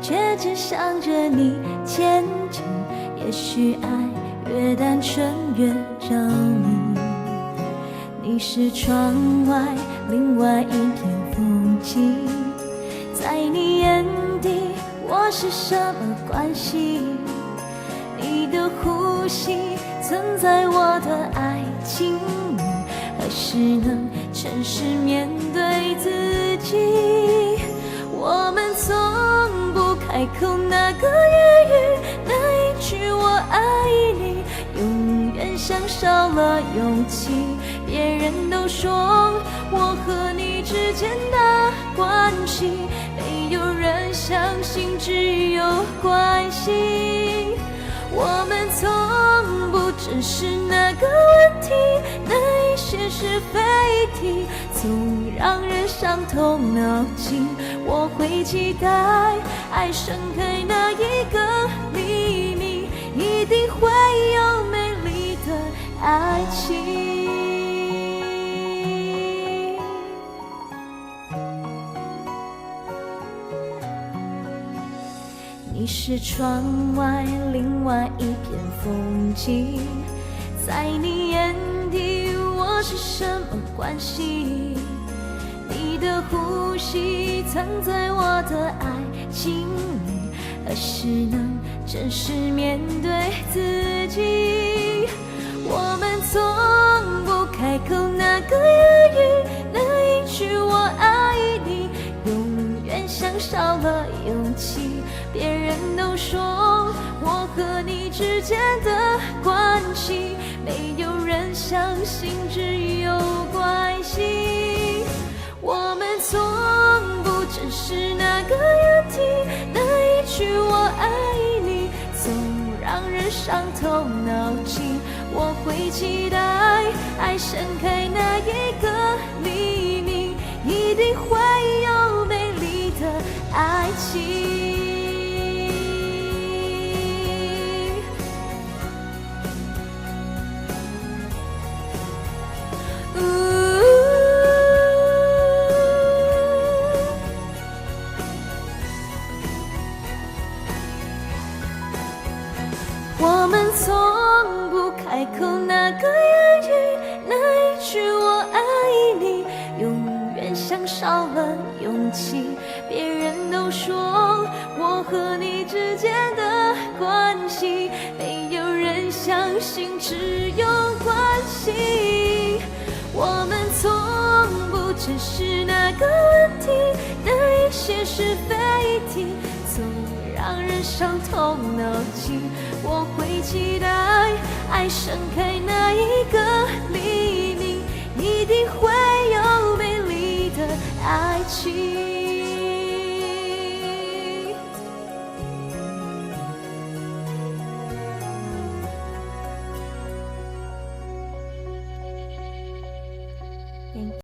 却只想着你前进。也许爱越单纯越着迷，你是窗外另外一片风景，在你眼底我是什么关系？你的呼吸曾在我的爱情里，何时能诚实面对自己？我们从不开口，那个言语，那一句我爱你，永远像少了勇气。别人都说我和你之间的关系，没有人相信只有关系。我们从不正视那个问题，那一些是非题，总让人伤透脑筋。我会期待爱盛开那一个黎明，一定会有美丽的爱情。你是窗外另外一片风景，在你眼底我是什么关系？你的呼吸藏在我的爱情里，何时能真实面对自己？我们从不开口，那个言语，那一句我爱你，永远像少了勇气。别人都说我和你之间的关系，没有人相信只有关系。我们从不正视那个问题，那一句我爱你，总让人伤透脑筋。我会期待爱盛开那一个黎明，一定会有美丽的爱情。我们从不开口，那个言语，那一句我爱你，永远像少了勇气。别人都说我和你之间的关系，没有人相信只有关系。我们从不正视那个问题，那一些是非题，总让人伤透脑筋。我会期待爱盛开那一个黎明，一定会有美丽的爱情。